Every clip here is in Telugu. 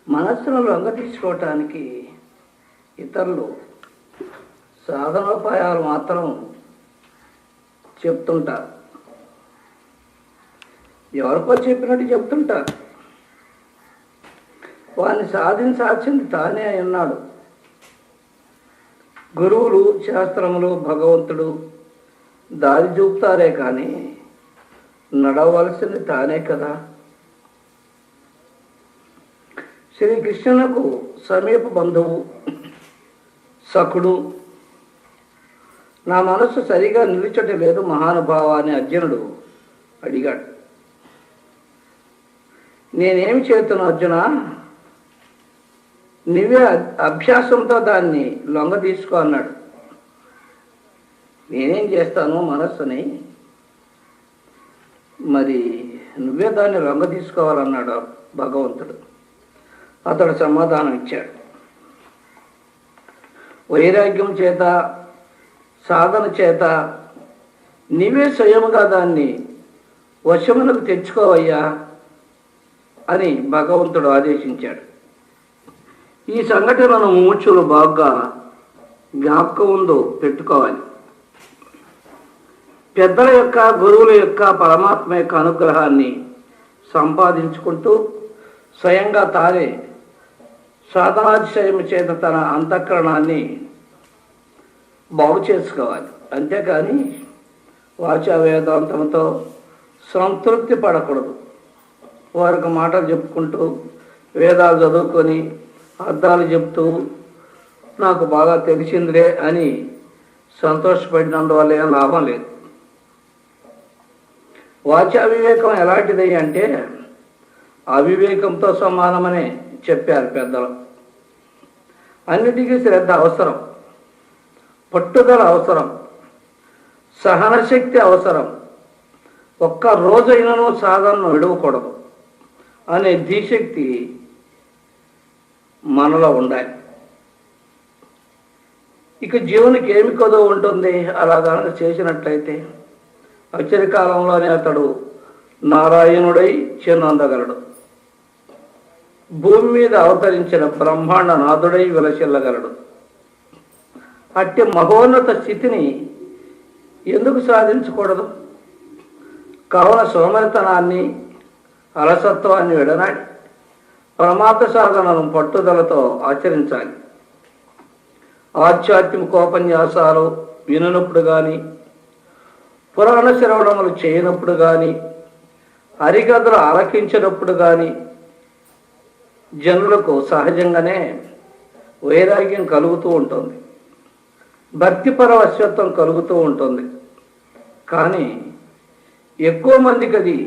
మనస్సును లొంగ తీసుకోవటానికి ఇతరులు సాధనోపాయాలు మాత్రం చెప్తుంటారు, ఎవరికో చెప్పినట్టు చెప్తుంటారు. వారిని సాధించాల్సింది తానే అయి ఉన్నాడు. గురువులు, శాస్త్రములు, భగవంతుడు దారి చూపుతారే కానీ నడవలసింది తానే కదా. శ్రీకృష్ణునకు సమీప బంధువు సఖుడు, నా మనస్సు సరిగా నిలిచటం లేదు మహానుభావ అని అర్జునుడు అడిగాడు. నేనేమి చేతును అర్జున, నువ్వే అభ్యాసంతో దాన్ని లొంగ తీసుకో అన్నాడు. నేనేం చేస్తాను మనస్సుని, మరి నువ్వే దాన్ని లొంగ తీసుకోవాలన్నాడు భగవంతుడు. అతడు సమాధానం ఇచ్చాడు. వైరాగ్యం చేత, సాధన చేత నీవే స్వయముగా దాన్ని వశమునకు తెచ్చుకోవయ్యా అని భగవంతుడు ఆదేశించాడు. ఈ సంఘటనను ముముక్షులు బాగా జ్ఞాపకం ఉందో పెట్టుకోవాలి. పెద్దల యొక్క, గురువుల యొక్క, పరమాత్మ యొక్క అనుగ్రహాన్ని సంపాదించుకుంటూ స్వయంగా తానే సాధనాతిశయం చేత తన అంతఃకరణాన్ని బాగు చేసుకోవాలి. అంతేకాని వాచా వేదాంతంతో సంతృప్తి పడకూడదు. వారికి మాటలు చెప్పుకుంటూ, వేదాలు చదువుకొని అర్థాలు చెప్తూ నాకు బాగా తెలిసిందిలే అని సంతోషపడినందువల్ల ఏం లాభం లేదు. వాచా వివేకం ఎలాంటిది అంటే అవివేకంతో సమానమనే చెప్పారు పెద్దలు. అన్నిటికీ శ్రద్ధ అవసరం, పట్టుదల అవసరం, సహనశక్తి అవసరం. ఒక్క రోజైనను సాధనను విడవకూడదు అనే ధీశక్తి మనలో ఉండాలి. ఇక జీవునికి ఏమి కొదవ ఉంటుంది అలాగా చేసినట్లయితే? అచిరకాలంలోనే అతడు నారాయణుడై చెందగలడు. భూమి మీద అవతరించిన బ్రహ్మాండ నాథుడై విలసిల్లగలడు. అట్టి మహోన్నత స్థితిని ఎందుకు సాధించకూడదు? కావున సోమరితనాన్ని, అలసత్వాన్ని విడనాడి పరమాత్మ సాధనను పట్టుదలతో ఆచరించాలి. ఆధ్యాత్మికోపన్యాసాలు వినప్పుడు కానీ, పురాణ శ్రవణములు చేయనప్పుడు కానీ, హరికథలు ఆలకించినప్పుడు కానీ జనులకు సహజంగానే వైరాగ్యం కలుగుతూ ఉంటుంది, భక్తిపర వశ్యత్వం కలుగుతూ ఉంటుంది. కానీ ఎక్కువ మందికి అది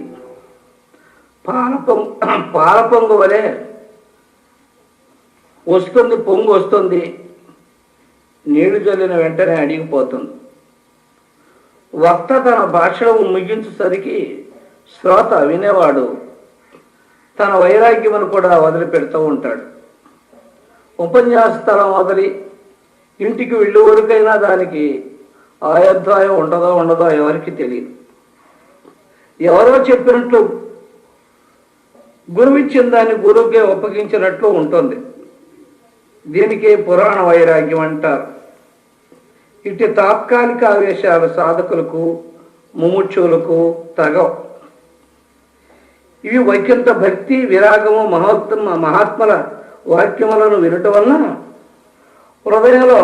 పాల పొంగు వలె వస్తుంది, పొంగు వస్తుంది, నీళ్లు చల్లిన వెంటనే అడిగిపోతుంది. వక్త తన భాషను ముగించేసరికి శ్రోత వినేవాడు తన వైరాగ్యమును కూడా వదిలిపెడుతూ ఉంటాడు. ఉపన్యాస స్థలం వదిలి ఇంటికి వెళ్ళే వరకైనా దానికి ఆయుర్దాయం ఉండదో ఎవరికి తెలియదు. ఎవరో చెప్పినట్లు గురువు ఇచ్చిన దాన్ని గురువుకే ఒప్పగించినట్లు ఉంటుంది. దీనికి పురాణ వైరాగ్యం అంటారు. ఇటు తాత్కాలిక ఆవేశాలు సాధకులకు, ముముక్షువులకు తగవు. ఇవి వైకుంఠ భక్తి, విరాగము, మహాత్మల వాక్యములను వినటం వలన హృదయంలో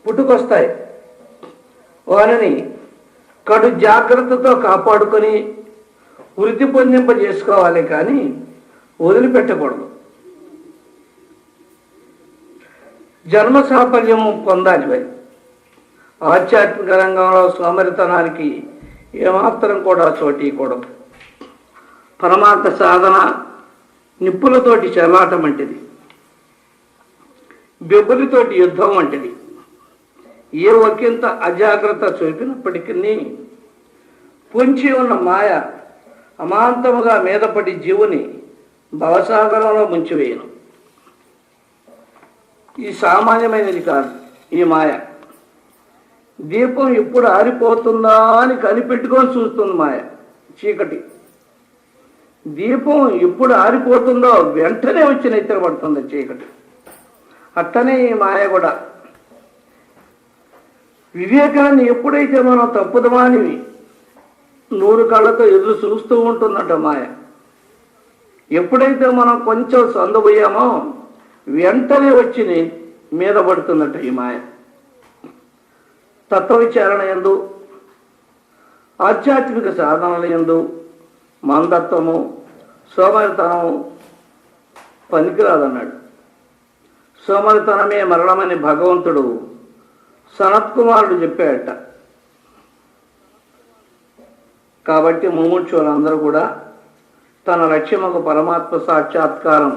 పుట్టుకొస్తాయి. వారిని కడు జాగ్రత్తతో కాపాడుకొని వృద్ధి పొందింపజేసుకోవాలి, కానీ వదిలిపెట్టకూడదు. జన్మ సాఫల్యము పొందాలి. మరి ఆధ్యాత్మిక రంగంలో సోమరితనానికి ఏమాత్రం కూడా చోటీకూడదు. పరమాత్మ సాధన నిప్పులతోటి చెలాటం వంటిది, బెబ్బులతోటి యుద్ధం వంటిది. ఏ ఒకంత అజాగ్రత్త చూపినప్పటికీ పొంచి ఉన్న మాయ అమాంతముగా మీదపడి జీవుని భవసాగరంలో ముంచివేయను. ఈ సామాన్యమైనది కాదు ఈ మాయ. దీపం ఎప్పుడు ఆరిపోతుందా అని కనిపెట్టుకొని చూస్తుంది మాయ. చీకటి దీపం ఎప్పుడు ఆరిపోతుందో వెంటనే వచ్చి నెత్తిన పడుతుంది చీకటి. అట్టనే ఈ మాయ కూడా. వివేకాన్ని ఎప్పుడైతే మనం తప్పుదమానివి 100 కళ్ళతో ఎదురు చూస్తూ ఉంటుందట మాయ. ఎప్పుడైతే మనం కొంచెం సందుపోయామో వెంటనే వచ్చి మీద పడుతున్నట్ట ఈ మాయ. తత్వవిచారణ యందు, ఆధ్యాత్మిక సాధనల యందు మందత్వము, సోమరితనము పనికిరాదన్నాడు. సోమరితనమే మరణమని భగవంతుడు సనత్కుమారుడు చెప్పాడట. కాబట్టి ముముక్షులందరూ కూడా తన లక్ష్యముకు పరమాత్మ సాక్షాత్కారం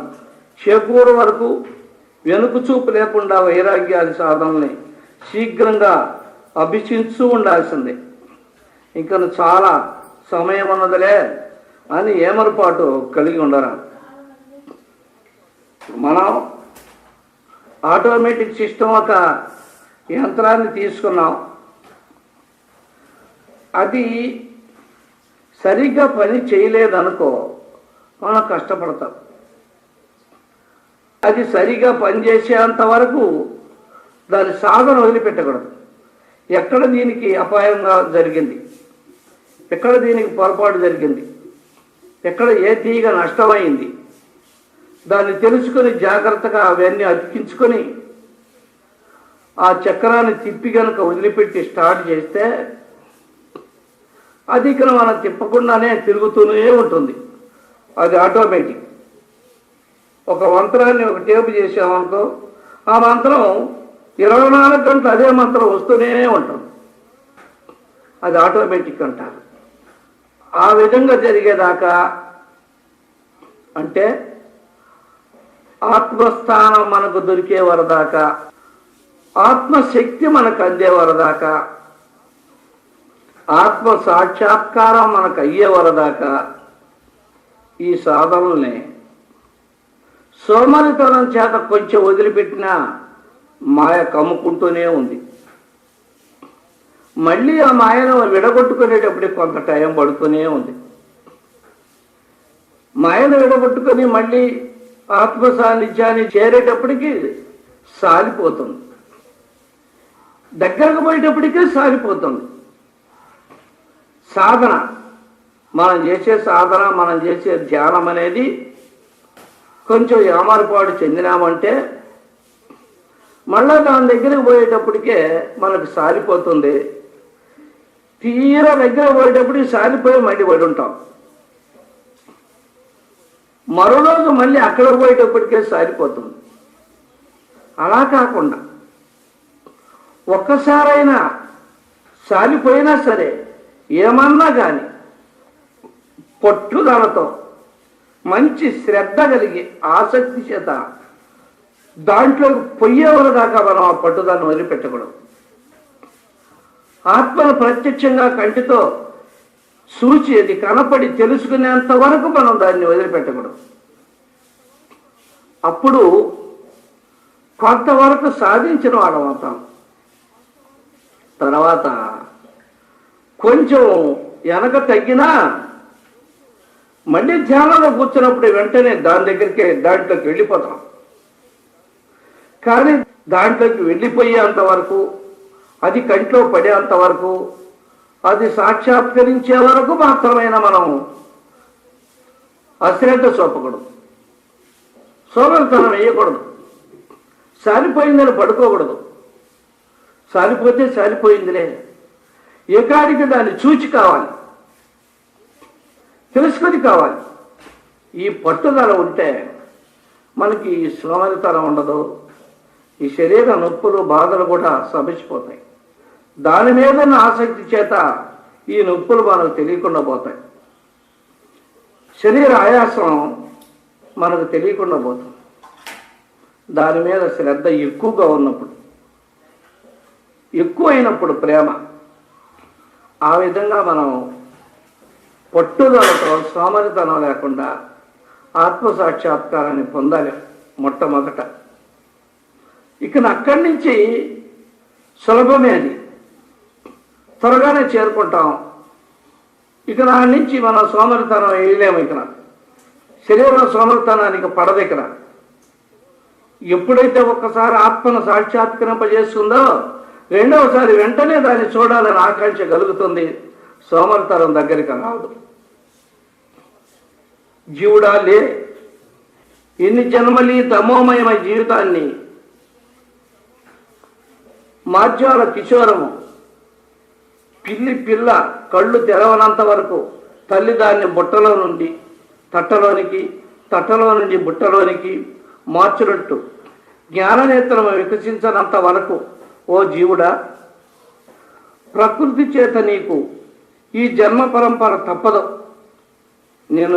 చేకూరు వరకు వెనుక చూపు లేకుండా వైరాగ్యాది సాధనల్ని శీఘ్రంగా అభ్యసించు ఉండాల్సిందే. ఇంకా చాలా సమయం ఉన్నదిలే అని ఏమరపాటు కలిగి ఉండరా. మనం ఆటోమేటిక్ సిస్టమ్ ఒక యంత్రాన్ని తీసుకున్నాం. అది సరిగ్గా పని చేయలేదనుకో మనం కష్టపడతాం. అది సరిగా పనిచేసేంత వరకు దాని సాధన వదిలిపెట్టకూడదు. ఎక్కడ దీనికి అపాయంగా జరిగింది, ఎక్కడ దీనికి పొరపాటు జరిగింది, ఎక్కడ ఏ తీగ నష్టమైంది, దాన్ని తెలుసుకొని జాగ్రత్తగా అవన్నీ అతికించుకొని ఆ చక్రాన్ని తిప్పి కనుక వదిలిపెట్టి స్టార్ట్ చేస్తే అది ఇక్కడ మనం తిప్పకుండానే తిరుగుతూనే ఉంటుంది. అది ఆటోమేటిక్. ఒక మంత్రాన్ని ఒక టేపు చేసామనుకో, ఆ మంత్రం 24 గంటలు అదే మంత్రం వస్తూనే ఉంటుంది. అది ఆటోమేటిక్ అంటారు. ఆ విధంగా జరిగేదాకా అంటే ఆత్మస్థానం మనకు దొరికే వరదాకా, ఆత్మశక్తి మనకు అందే వరదాకా, ఆత్మ సాక్షాత్కారం మనకు అయ్యే వరదాకా ఈ సాధనల్ని సోమరితనం చేత కొంచెం వదిలిపెట్టినా మాయ కమ్ముకుంటూనే ఉంది. మళ్ళీ ఆ మాయను విడగొట్టుకునేటప్పటికి కొంత టైం పడుతూనే ఉంది. మాయను విడగొట్టుకొని మళ్ళీ ఆత్మ సాన్నిధ్యాన్ని చేరేటప్పటికి సాలిపోతుంది. దగ్గరకు పోయేటప్పటికే సాలిపోతుంది. సాధన, మనం చేసే సాధన, మనం చేసే ధ్యానం అనేది కొంచెం ఏమారుపాటు చెందినామంటే మళ్ళా దాని దగ్గరికి పోయేటప్పటికే మనకు సారిపోతుంది. తీరా దగ్గర పోయేటప్పటికి సారిపోయి మళ్ళీ పడి ఉంటాం. మరో రోజు మళ్ళీ అక్కడ పోయేటప్పటికే సారిపోతుంది. అలా కాకుండా ఒక్కసారైనా సాలిపోయినా సరే ఏమన్నా కానీ పట్టుదలతో మంచి శ్రద్ధ కలిగి ఆసక్తి చేత దాంట్లో పొయ్యేవారు దాకా మనం ఆ పట్టుదలను వదిలిపెట్టకూడదు. ఆత్మను ప్రత్యక్షంగా కంటితో చూచి అది కనపడి తెలుసుకునేంత వరకు మనం దాన్ని వదిలిపెట్టకూడదు. అప్పుడు కొంతవరకు సాధించిన వాళ్ళం అవుతాం. తర్వాత కొంచెం వెనక తగ్గినా మళ్ళీ ధ్యానంలో కూర్చున్నప్పుడు వెంటనే దాంట్లోకి వెళ్ళిపోతాం. కానీ దాంట్లోకి వెళ్ళిపోయేంత వరకు, అది కంట్లో పడేంత వరకు, అది సాక్షాత్కరించే వరకు మాత్రమైనా మనం అశ్రద్ధ చూపకూడదు, సోమరితనం వేయకూడదు, సాలిపోయిందని పడుకోకూడదు. సాలిపోతే సాలిపోయిందిలే, ఏకాడికి దాన్ని చూచి కావాలి, తెలుసుకొని కావాలి. ఈ పట్టుదల ఉంటే మనకి ఈ సోమరితనం ఉండదు. ఈ శరీర నొప్పులు బాధలు కూడా సమసిపోతాయి. దాని మీద ఆసక్తి చేత ఈ నొప్పులు మనకు తెలియకుండా పోతాయి. శరీర ఆయాసం మనకు తెలియకుండా పోతుంది. దాని మీద శ్రద్ధ ఎక్కువగా ఉన్నప్పుడు, ఎక్కువైనప్పుడు ప్రేమ, ఆ విధంగా మనం పట్టుదలతో సోమరితనం లేకుండా ఆత్మసాక్షాత్కారాన్ని పొందాలి మొట్టమొదట. ఇక అక్కడి నుంచి సులభమే, అది త్వరగానే చేరుకుంటాం. ఇక నా నుంచి మనం సోమరితనం వేయలేము. ఇక శరీరం సోమర్తనానికి పడదెక్కన. ఎప్పుడైతే ఒక్కసారి ఆత్మను సాక్షాత్కరింపజేస్తుందో రెండవసారి వెంటనే దాన్ని చూడాలని ఆకాంక్ష కలుగుతుంది. సోమర్తనం దగ్గరికి రాదు. జీవుడా లే, ఎన్ని జన్మలి తమోమయమైన జీవితాన్ని మాధ్యాల కిశోరము పిల్ల కళ్ళు తెరవనంత వరకు తల్లి దాన్ని బుట్టలో నుండి తట్టలోనికి, తట్టలో నుండి బుట్టలోనికి మార్చినట్టు జ్ఞాననేత్రం వికసించనంత వరకు ఓ జీవుడా, ప్రకృతి చేత నీకు ఈ జన్మ పరంపర తప్పదు.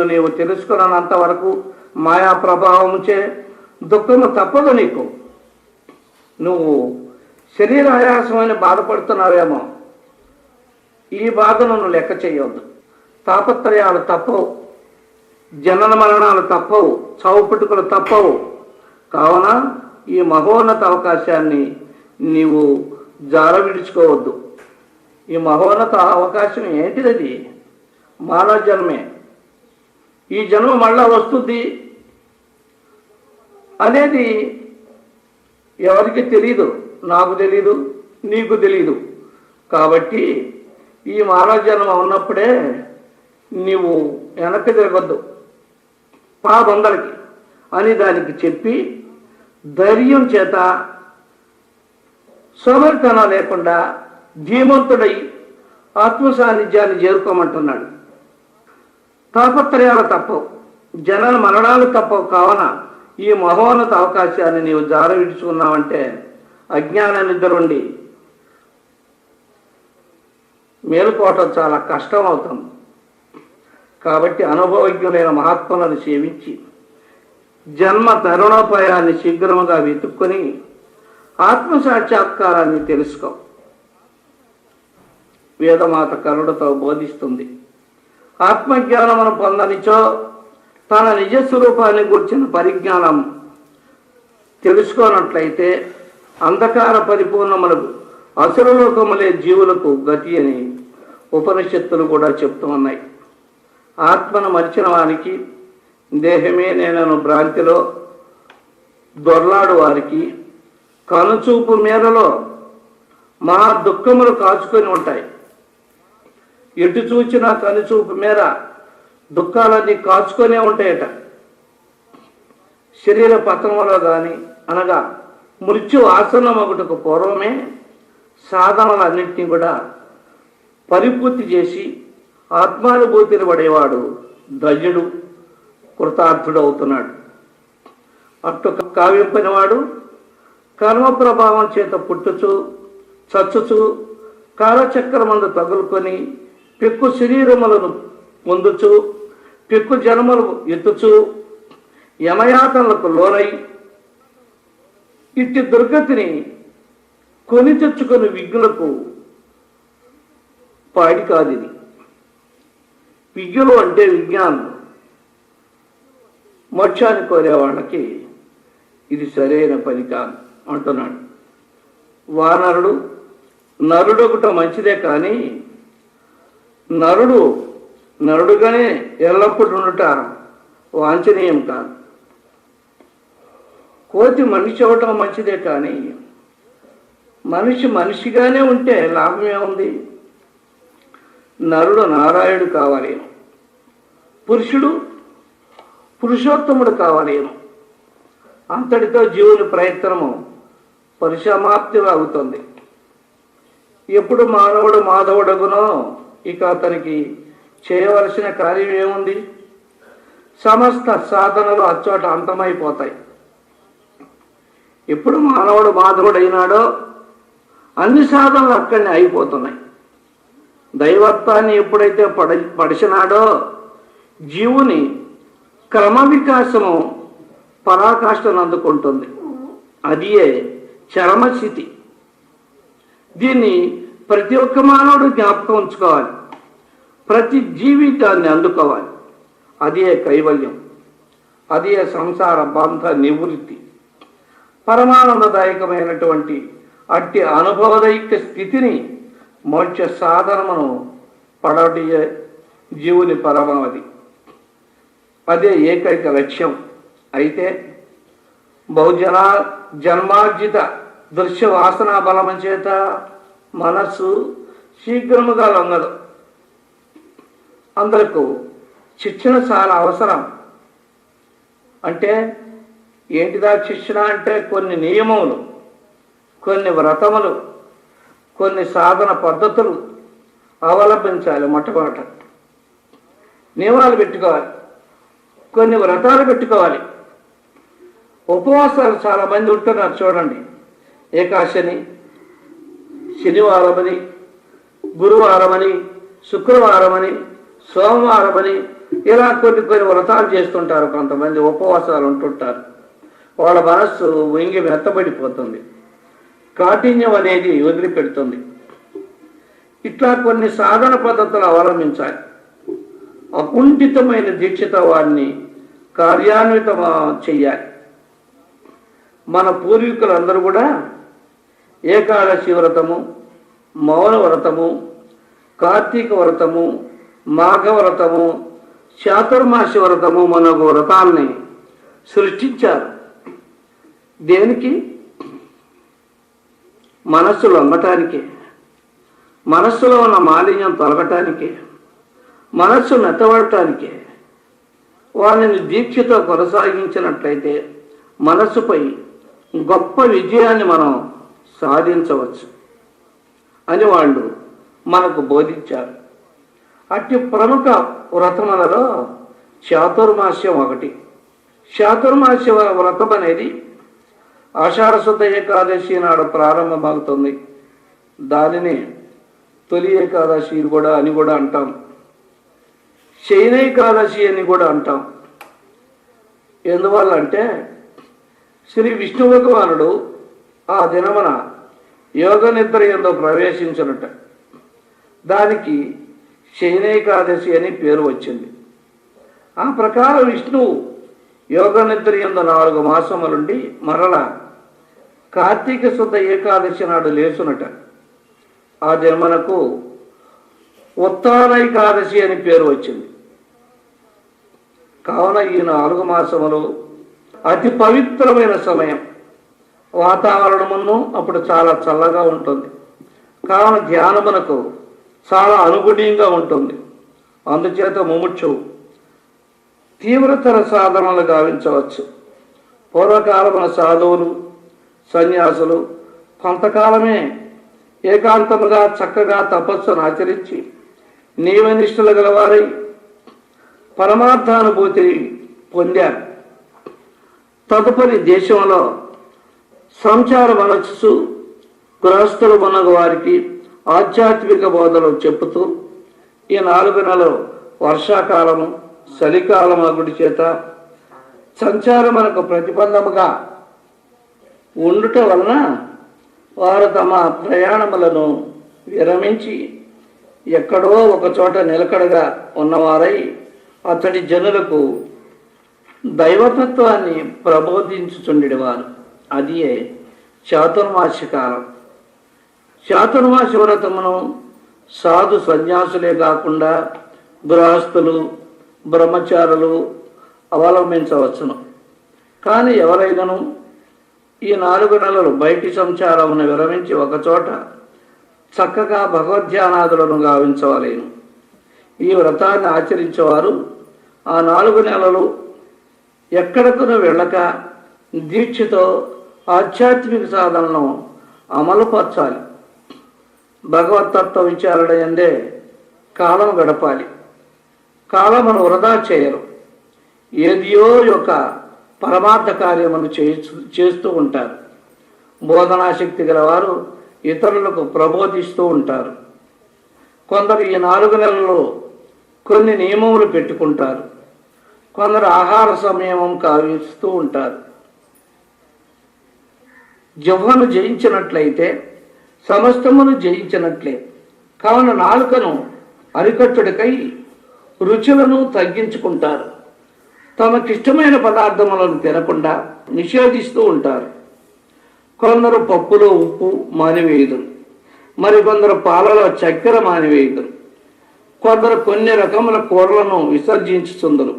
నీవు తెలుసుకున్నంత వరకు మాయా ప్రభావముచే దుఃఖము తప్పదు నీకు. నువ్వు శరీరాయాసమైన బాధపడుతున్నావేమో, ఈ బాధను నువ్వు లెక్క చేయవద్దు. తాపత్రయాలు తప్పవు, జనన మరణాలు తప్పవు, చావు పుట్టుకలు తప్పవు. కావున ఈ మహోన్నత అవకాశాన్ని నీవు జార విడుచుకోవద్దు. ఈ మహోన్నత అవకాశం ఏంటిది? మానవ జన్మే. ఈ జన్మ మళ్ళా వస్తుంది అనేది ఎవరికి తెలీదు, నాకు తెలీదు, నీకు తెలీదు. కాబట్టి ఈ మానవ జన్మ ఉన్నప్పుడే నీవు వెనక్కి తిరగొద్దు పాబందరికి అని దానికి చెప్పి ధైర్యం చేత సోమరితనం లేకుండా ధీమంతుడై ఆత్మ సాన్నిధ్యాన్ని చేరుకోమంటున్నాడు. తాపత్రయాలు తప్పవు, జనన మరణాలు తప్పవు. కావున ఈ మహోన్నత అవకాశాన్ని నీవు జార విడుచుకున్నావంటే అజ్ఞాన నిద్ర ఉండి మేలుకోవటం చాలా కష్టం అవుతుంది. కాబట్టి అనుభవజ్ఞులైన మహాత్ములను సేవించి జన్మ తరుణోపాయాన్ని శీఘ్రముగా వెతుక్కొని ఆత్మసాక్షాత్కారాన్ని తెలుసుకో. వేదమాత కరుణతో బోధిస్తుంది. ఆత్మజ్ఞానమును పొందనిచో తన నిజస్వరూపాన్ని గురించిన పరిజ్ఞానం తెలుసుకోనట్లయితే అంధకార పరిపూర్ణములకు అసురలోకములే జీవులకు గతి అని ఉపనిషత్తులు కూడా చెప్తూ ఉన్నాయి. ఆత్మను మరిచిన వారికి, దేహమే నేనను భ్రాంతిలో దొర్లాడు వారికి కనుచూపు మేరలో మహా దుఃఖములు కాచుకొని ఉంటాయి. ఎటు చూచినా కనుచూపు మేర దుఃఖాలన్నీ కాచుకొనే ఉంటాయట. శరీర పతనములో కానీ అనగా మృత్యు ఆసన్నమగుటకు పూర్వమే సాధనలన్నింటినీ కూడా పరిపూర్తి చేసి ఆత్మానుభూతిని పడేవాడు ధన్యుడు, కృతార్థుడు అవుతున్నాడు. అటు కావింపనివాడు కర్మ ప్రభావం చేత పుట్టుచు చచ్చుచు కాలచక్రమందు తగులుకొని పెక్కు శరీరములను పొందుచు పెక్కు జన్మలు ఎత్తుచు యమయాతనలకు లోనై ఇట్టి దుర్గతిని కొని తెచ్చుకొని విజ్ఞులకు పాడి కాదు ఇది. విజ్ఞులు అంటే విజ్ఞానం. మోక్షాన్ని కోరే వాళ్ళకి ఇది సరైన పని కాదు అంటున్నాడు. వానరుడు నరుడొకట మంచిదే, కానీ నరుడుగానే ఎల్లప్పుడూ ఉండుట వాంఛనీయం కాదు. కోతి మనిషి అవటం మంచిదే, కానీ మనిషిగానే ఉంటే లాభమే ఉంది. నరుడు నారాయణుడు కావాలేమో, పురుషుడు పురుషోత్తముడు కావాలేమో. అంతటితో జీవుని ప్రయత్నము పరిసమాప్తిలో అవుతుంది. ఎప్పుడు మానవుడు మాధవుడగునో ఇక అతనికి చేయవలసిన కార్యం ఏముంది? సమస్త సాధనలు అచ్చోట అంతమైపోతాయి. ఎప్పుడు మానవుడు మాధవుడైనాడో అన్ని సాధనలు అక్కడనే అయిపోతున్నాయి. దైవత్వాన్ని ఎప్పుడైతే పడిచినాడో జీవుని క్రమ వికాసము పరాకాష్ఠను అందుకుంటుంది. అదియే చరమస్థితి. దీన్ని ప్రతి ఒక్క మానవుడు జ్ఞాపకం ఉంచుకోవాలి. ప్రతి జీవితాన్ని అందుకోవాలి. అదే కైవల్యం, అదే సంసార బంధ నివృత్తి. పరమానందదాయకమైనటువంటి అట్టి అనుభవదైక స్థితిని మోక్ష సాధనమును పడటే జీవుని పరమావధి. అదే ఏకైక లక్ష్యం. అయితే బహుజన జన్మార్జిత దృశ్య వాసన బలము చేత మనస్సు శీఘ్రముగా లొంగదు. అందరకు శిక్షణ చాలా అవసరం. అంటే ఏంటిదా శిక్షణ అంటే కొన్ని నియమములు, కొన్ని వ్రతములు, కొన్ని సాధన పద్ధతులు అవలంబించాలి. మొట్టమొదట నియమాలు పెట్టుకోవాలి, కొన్ని వ్రతాలు పెట్టుకోవాలి. ఉపవాసాలు చాలామంది ఉంటున్నారు చూడండి. ఏకాశని, శనివారమని, గురువారమని, శుక్రవారమని, సోమవారమని ఇలా కొన్ని వ్రతాలు చేస్తుంటారు. కొంతమంది ఉపవాసాలు ఉంటుంటారు. వాళ్ళ మనస్సు వంగి మెత్తబడిపోతుంది, కాఠిన్యం అనేది వదిలిపెడుతుంది. ఇట్లా కొన్ని సాధన పద్ధతులు అవలంబించాలి. అకుంఠితమైన దీక్షతో వారిని కార్యాన్వితం చెయ్యాలి. మన పూర్వీకులందరూ కూడా ఏకాదశి వ్రతము, మౌన వ్రతము, కార్తీక వ్రతము, మాఘ వ్రతము, చాతుర్మాసి వ్రతము మనకు వ్రతాన్ని సృష్టించారు. దేనికి? మనస్సు లొంగటానికి, మనస్సులో ఉన్న మాలిన్యం తొలగటానికి, మనస్సు మెత్తబడటానికి. వాళ్ళని దీక్షతో కొనసాగించినట్లయితే మనస్సుపై గొప్ప విజయాన్ని మనం సాధించవచ్చు అని వాళ్ళు మనకు బోధించారు. అట్టి ప్రముఖ వ్రతములలో చాతుర్మాస్యం ఒకటి. చాతుర్మాస్య వ్రతం అనేది ఆషాఢశుద్ధ ఏకాదశి నాడు ప్రారంభమవుతుంది. దానిని తొలి ఏకాదశి కూడా అని కూడా అంటాం, శయనేకాదశి అని కూడా అంటాం. ఎందువల్ల అంటే శ్రీ విష్ణు భగవానుడు ఆ దినమున యోగ నిద్ర యందు ప్రవేశించినట. దానికి శయనేకాదశి అని పేరు వచ్చింది. ఆ ప్రకారం విష్ణువు యోగ నిద్ర యందు 4 మాసములుండి మరల కార్తీక శుద్ధ ఏకాదశి నాడు లేచునట. ఆ దినమునకు ఉత్తానైకాదశి అని పేరు వచ్చింది. కావున ఈ 4 మాసములు అతి పవిత్రమైన సమయం. వాతావరణమును అప్పుడు చాలా చల్లగా ఉంటుంది. కావున ధ్యానమునకు చాలా అనుగుణ్యంగా ఉంటుంది. అందుచేత ముముక్షువు తీవ్రతర సాధనలు గావించవచ్చు. పూర్వకాలమున సాధువులు, సన్యాసులు కొంతకాలమే ఏకాంతముగా చక్కగా తపస్సును ఆచరించి నియమనిష్టలు గలవారై పరమార్థానుభూతి పొందారు. తదుపరి దేశంలో సంచారం అనొచ్చు గృహస్థులు ఉన్న వారికి ఆధ్యాత్మిక బోధలు చెప్పుతూ ఈ 4 నెలలు వర్షాకాలము, చలికాలం అగుడి చేత సంచారమునకు ప్రతిబంధముగా ఉండుట వలన వారు తమ ప్రయాణములను విరమించి ఎక్కడో ఒక చోట నిలకడగా ఉన్నవారై అతడి జనులకు దైవతత్వాన్ని ప్రబోధించుచుండేవారు. అది చాతుర్మాస్య కాలం. చాతుర్మాస్య వ్రతమును సాధు సన్యాసులే కాకుండా గృహస్థులు, బ్రహ్మచారులు అవలంబించవచ్చును. కానీ ఎవరైనాను ఈ 4 నెలలు బయటి సంచారమును విరమించి ఒకచోట చక్కగా భగవద్ధ్యానాదులను గావించవలేను. ఈ వ్రతాన్ని ఆచరించేవారు ఆ 4 నెలలు ఎక్కడకును వెళ్ళక దీక్షతో ఆధ్యాత్మిక సాధనను అమలుపరచాలి. భగవతత్వ విచారణ ఎందే కాలం గడపాలి. కాలమును వృధా చేయరు. ఏదియో యొక్క పరమార్థ కార్యమును చేస్తూ ఉంటారు. బోధనాశక్తి గలవారు ఇతరులకు ప్రబోధిస్తూ ఉంటారు. కొందరు ఈ 4 నెలల్లో కొన్ని నియమములు పెట్టుకుంటారు. కొందరు ఆహార సంయమం కావిస్తూ ఉంటారు. జిహ్వను జయించినట్లయితే సమస్తమును జయించినట్లే. కావున నాలుకను అరికట్టుడికై రుచులను తగ్గించుకుంటారు. తమకిష్టమైన పదార్థములను తినకుండా నిషేధిస్తూ ఉంటారు. కొందరు పప్పులో ఉప్పు మానివేయుదురు, మరికొందరు పాలలో చక్కెర మానివేయుదురు, కొందరు కొన్ని రకముల కూరలను విసర్జించుచుందరు.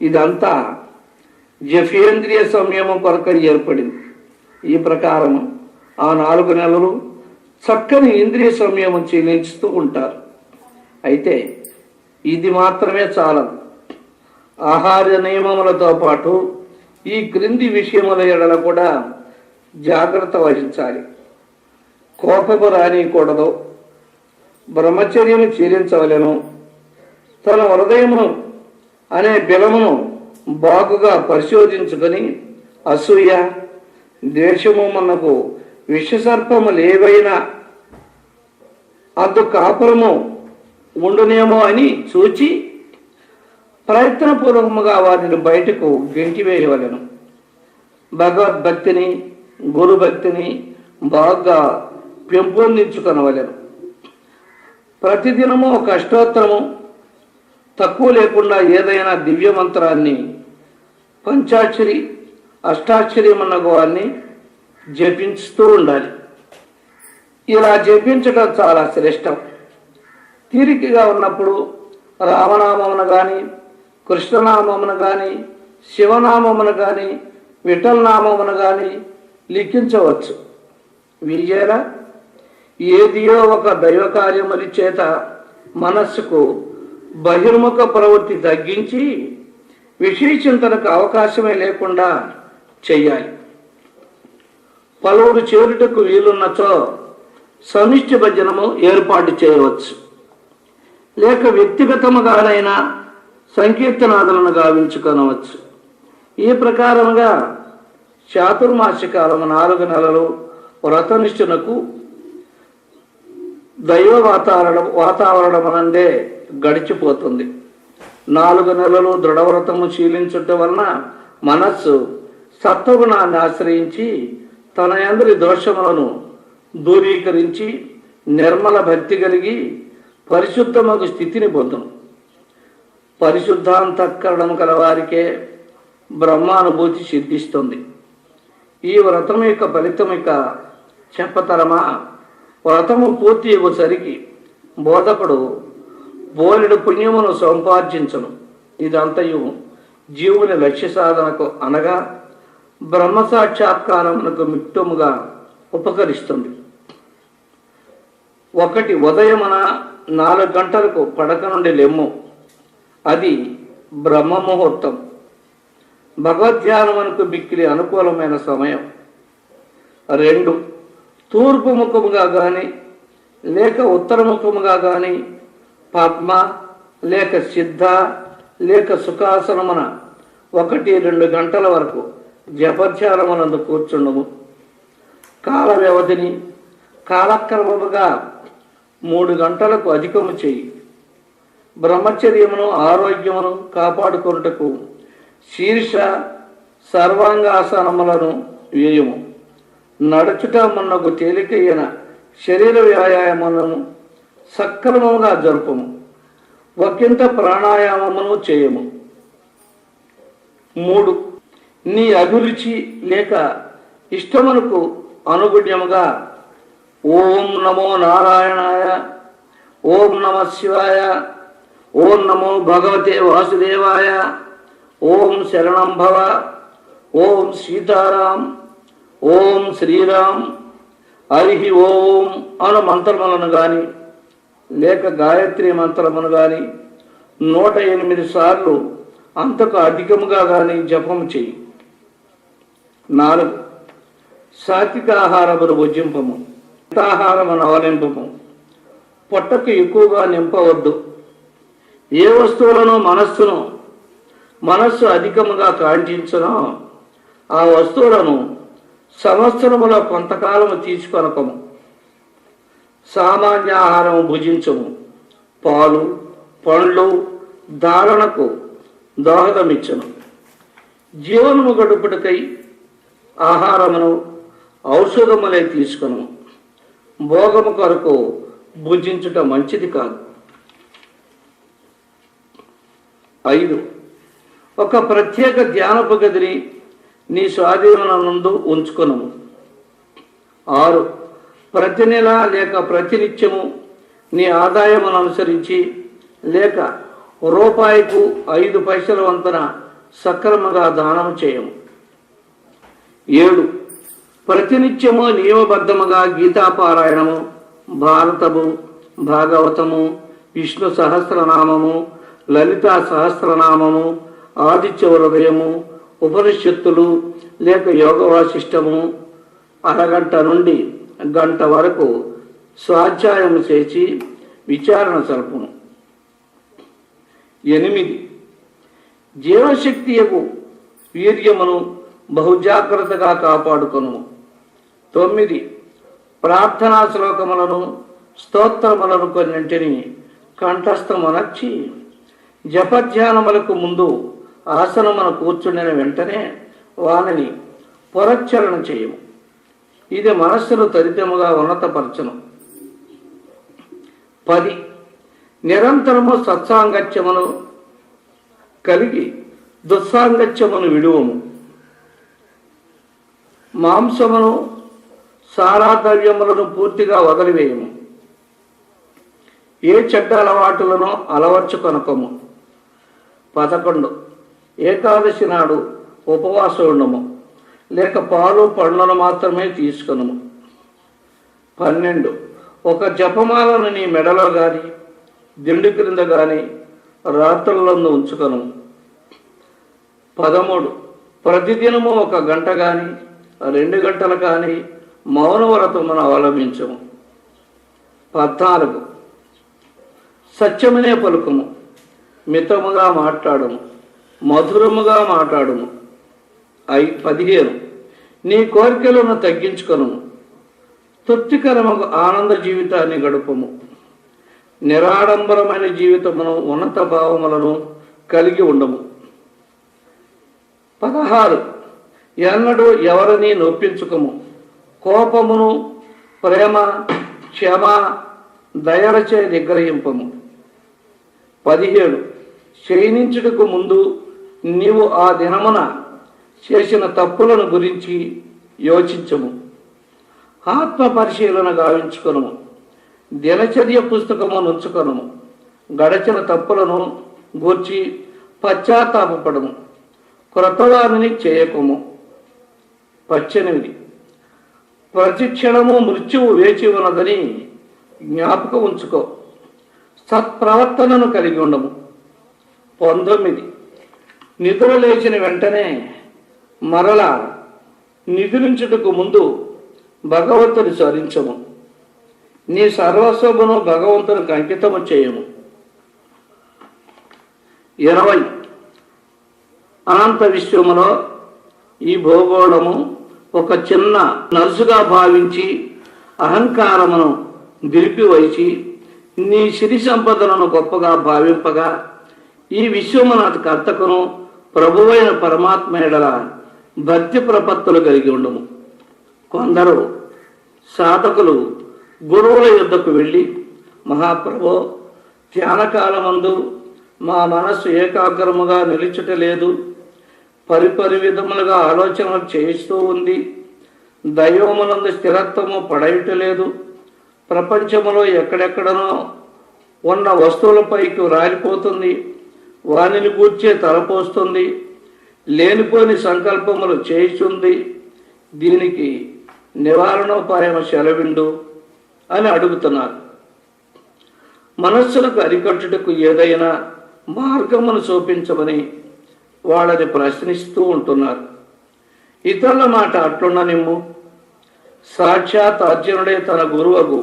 ఇదంతా జఫేంద్రియ సంయమం కొరకై ఏర్పడింది. ఈ ప్రకారం ఆ 4 నెలలు చక్కని ఇంద్రియ సంయమం చెల్లించుతూ ఉంటారు. అయితే ఇది మాత్రమే చాలదు. ఆహార నియమములతో పాటు ఈ క్రింది విషయముల ఎడల కూడా జాగ్రత్త వహించాలి. కోపము రానియకూడదు, బ్రహ్మచర్యము చెల్లించవలెను, తన హృదయమును అనే బిలమును బాగుగా పరిశోధించుకొని అసూయ, ద్వేషము మనకు విషసర్పములు ఏవైనా అందు కాపురము ఉండునేమో అని చూచి ప్రయత్నపూర్వకముగా వారిని బయటకు గెంటివేయవలెను. భగవద్భక్తిని, గురుభక్తిని బాగా పెంపొందించుకొనవలెను. ప్రతిదినము ఒక అష్టోత్తరము తక్కువ లేకుండా ఏదైనా దివ్య మంత్రాన్ని, పంచాక్షరి, అష్టాక్షరి వారిని జపించుతూ ఉండాలి. ఇలా జపించడం చాలా శ్రేష్టం. తీరికగా ఉన్నప్పుడు రామనామమును కానీ, కృష్ణనామమును కానీ, శివనామమును కానీ, విఠలనామమును కానీ లిఖించవచ్చు. విజయల ఏదియో ఒక దైవ కార్యముల చేత మనస్సుకు బహిర్ముఖ ప్రవృత్తి తగ్గించి విషయ చింతనకు అవకాశమే లేకుండా చెయ్యాలి. పలువురు చేరుటకు వీలున్నచో సమిష్టి భజనము ఏర్పాటు చేయవచ్చు. లేక వ్యక్తిగతముగానైనా సంకీర్తనాదులను గావించుకొనవచ్చు. ఈ ప్రకారముగా చాతుర్మాసికాలము 4 నెలలు వ్రతనిష్ఠునకు దైవ వాతావరణమనందే గడిచిపోతుంది. 4 నెలలు దృఢవ్రతము శీలించటం వలన మనస్సు సత్వగుణాన్ని ఆశ్రయించి తన యందరి దోషములను దూరీకరించి నిర్మల భక్తి కలిగి పరిశుద్ధమగు స్థితిని పొందును. పరిశుద్ధాంతఃకరణం కలవారికే బ్రహ్మానుభూతి సిద్ధిస్తుంది. ఈ వ్రతం యొక్క ఫలితం ఇక చెప్పతరమా? వ్రతము పూర్తి అయ్యేసరికి బోధకుడు బోలెడు పుణ్యమును సంపార్జించను. ఇదంతయు జీవుని లక్ష్య సాధనకు అనగా బ్రహ్మ సాక్షాత్కారమునకు మిక్తముగా ఉపకరిస్తుంది. 1 ఉదయమున 4 గంటలకు పడక నుండి లెమ్ము, అది బ్రహ్మ ముహూర్తం. భగవద్ధ్యానమునకు మిక్కిలి అనుకూలమైన సమయం. 2 తూర్పు ముఖముగా కానీ లేక ఉత్తరముఖముగా కానీ పద్మ లేక సిద్ధ లేక సుఖాసనమున 1-2 గంటల వరకు జపధ్యానమునందు కూర్చుండము. కాల వ్యవధిని కాలక్రమముగా 3 గంటలకు అధికము చేయి. బ్రహ్మచర్యమును ఆరోగ్యమును కాపాడుకొనుటకు శీర్ష సర్వాంగాసనములను వేయము. నడుచుట మున్నకు తేలికైన శరీర వ్యాయామములను సక్రమముగా జరుపము. ఒకంత ప్రాణాయామమును చేయము. 3 నీ అభిరుచి లేక ఇష్టమునకు అనుగుణ్యముగా ఓం నమో నారాయణాయ, ఓం నమ శివాయ, ఓం నమో భగవతే వాసుదేవాయ, ఓం శరణం భవ, ఓం సీతారాం, ఓం శ్రీరామ్, హరి ఓం అను మంత్రములను కానీ లేక గాయత్రి మంత్రమును కానీ 108 సార్లు అంతకు అధికముగా కానీ జపము చేయి. 4 సాత్విక ఆహారమును భుజింపము, మితాహారమును అవలింపము. పొట్టకు ఎక్కువగా నింపవద్దు. ఏ వస్తువులను మనస్సు అధికముగా కాంక్షించునో ఆ వస్తువులను సంవత్సరములో కొంతకాలము తీసుకొనకము. సామాన్య ఆహారము భుజించము. పాలు, పండ్లు ధారణకు దోహదమిచ్చును. జీవనము గడుపుటకై ఆహారమును ఔషధములై తీసుకును. భోగము కొరకు భుజించుట మంచిది కాదు. 5 ఒక ప్రత్యేక ధ్యానపు గదిని నీ స్వాధీనమునందు ఉంచుకొనుము. 6 ప్రతి నెల లేక ప్రతినిత్యము నీ ఆదాయమును అనుసరించి లేక రూపాయికు 5 పైసల వంతున సక్రమంగా దానం చేయము. 7 ప్రతినిత్యము నియమబద్ధముగా గీతాపారాయణము, భారతము, భాగవతము, విష్ణు సహస్రనామము, లలితా సహస్రనామము, ఆదిత్య హృదయము, ఉపనిషత్తులు లేక యోగ వాసిష్టము అరగంట నుండి గంట వరకు స్వాధ్యాయము చేసి విచారణ సల్పును. 8 జీవశక్తియకు వీర్యమును బహుజాగ్రత్తగా కాపాడుకొను. 9 ప్రార్థనా శ్లోకములను, స్తోత్రములను కొన్నింటిని కంఠస్థమనర్చి జపధ్యానములకు ముందు ఆసనమున కూర్చుండిన వెంటనే వానిని పురచ్చరణ చేయము. ఇది మనస్సును తదితముగా ఉన్నతపరచును. 10 నిరంతరము సత్సాంగత్యమును కలిగి దుస్సాంగత్యమును విడువము. మాంసమును, సారాద్రవ్యములను పూర్తిగా వదిలివేయము. ఏ చెడ్డ అలవాటులను అలవర్చుకొనకము. 11 ఏకాదశి నాడు ఉపవాసం ఉండము, లేక పాలు పండ్లను మాత్రమే తీసుకొనము. 12 ఒక జపమాలను నీ మెడలో గాని దిండు క్రింద గాని రాత్రులందు ఉంచుకొను. 13 ప్రతిదినము 1 గంట గాని 2 గంటలు కానీ మౌనవ్రతమును అవలంబించము. 14 సత్యమునే పలుకుము, మితముగా మాట్లాడము, మధురముగా మాట్లాడము. 15 నీ కోరికలను తగ్గించుకొను, తృప్తికరముకు ఆనంద జీవితాన్ని గడుపము. నిరాడంబరమైన జీవితమును, ఉన్నత భావములను కలిగి ఉండము. 16 ఎన్నడూ ఎవరిని నొప్పించుకము, కోపమును, ప్రేమ, క్షమ, దయలచే నిగ్రహింపము. 17 క్షీణించుటకు ముందు నీవు ఆ దినమున చేసిన తప్పులను గురించి యోచించము. ఆత్మ పరిశీలన గావించుకొనుము. దినచర్య పుస్తకము నుంచుకొనుము. గడచిన తప్పులను గూర్చి పశ్చాత్తాపపడము. క్రొత్తదానిని చేయకము. 18 ప్రతిక్షణము మృత్యువు వేచి ఉన్నదని జ్ఞాపకం ఉంచుకో. సత్ప్రవర్తనను కలిగి ఉండము. 19 నిద్ర లేచిన వెంటనే మరలా నిద్రించుటకు ముందు భగవంతుని స్మరించము. నీ సర్వస్వమును భగవంతునికి అంకితము చేయము. 20 అనంత విశ్వములో ఈ భూగోళము ఒక చిన్న నలుసుగా భావించి అహంకారమును దిలిపివైచి నీ సిరి సంపదలను గొప్పగా భావింపగా ఈ విశ్వమునకు కర్తకును ప్రభువైన పరమాత్మ ఎడల భక్తి ప్రపత్తులు కలిగి ఉండము. కొందరు సాధకులు గురువుల యుద్ధకు వెళ్ళి, మహాప్రభో, ధ్యానకాలమందు మా మనస్సు ఏకాగ్రముగా నిలుచుటలేదు, పరిపరి విధములుగా ఆలోచనలు చేయిస్తూ ఉంది, దైవమునందు స్థిరత్వము పడయుటలేదు, ప్రపంచములో ఎక్కడెక్కడనో ఉన్న వస్తువులపైకి రాలిపోతుంది, వానిని గూర్చే తలపోస్తుంది, లేనిపోని సంకల్పములు చేయిస్తుంది, దీనికి నివారణోపాయం సెలవిండు అని అడుగుతున్నారు. మనస్సులకు అరికట్టుటకు ఏదైనా మార్గమును చూపించమని వాళ్ళని ప్రశ్నిస్తూ ఉంటున్నారు. ఇతరుల మాట అట్లుండనిమ్ము. సాక్షాత్ అర్జునుడే తన గురువుకు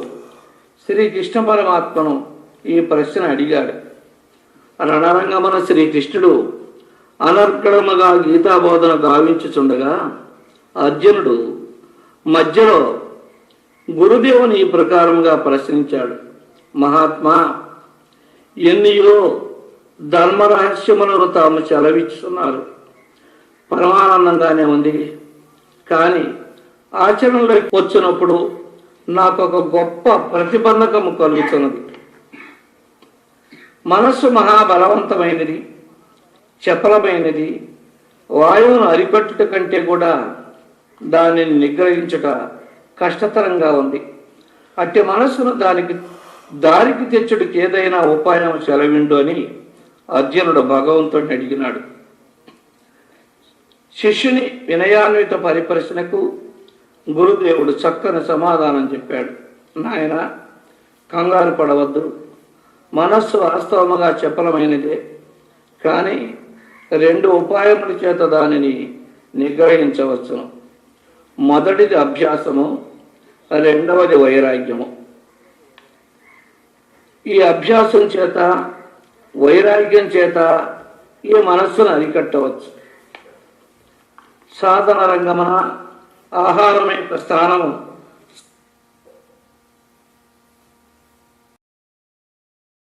శ్రీకృష్ణ పరమాత్మను ఈ ప్రశ్న అడిగాడు. రణరంగ మన శ్రీకృష్ణుడు అనర్గళముగా గీతాబోధన గావించుచుండగా అర్జునుడు మధ్యలో గురుదేవుని ఈ ప్రకారంగా ప్రశ్నించాడు. మహాత్మా, ఎన్నియో ధర్మరహస్యములను తాము చెలవిస్తున్నారు, పరమానందంగానే ఉంది, కానీ ఆచరణలోకి వచ్చినప్పుడు నాకు ఒక గొప్ప ప్రతిబంధకము కలుగుతున్నది. మనస్సు మహాబలవంతమైనది, చపలమైనది, వాయువును అరికట్టుట కంటే కూడా దానిని నిగ్రహించుట కష్టతరంగా ఉంది. అట్టి మనస్సును దారికి తెచ్చుడికి ఏదైనా ఉపాయం సెలవిండు అని అర్జునుడు భగవంతుడిని అడిగినాడు. శిష్యుని వినయాన్విత పరిప్రశ్నకు గురుదేవుడు చక్కని సమాధానం చెప్పాడు. నాయన, కంగారు పడవద్దు. మనస్సు వాస్తవముగా చపలమైనదే, కానీ 2 ఉపాయముల చేత దానిని నిగ్రహించవచ్చును. మొదటిది అభ్యాసము, రెండవది వైరాగ్యము. ఈ అభ్యాసం చేత, వైరాగ్యం చేత ఈ మనస్సును అరికట్టవచ్చు. సాధన రంగమున ఆహారం యొక్క స్థానము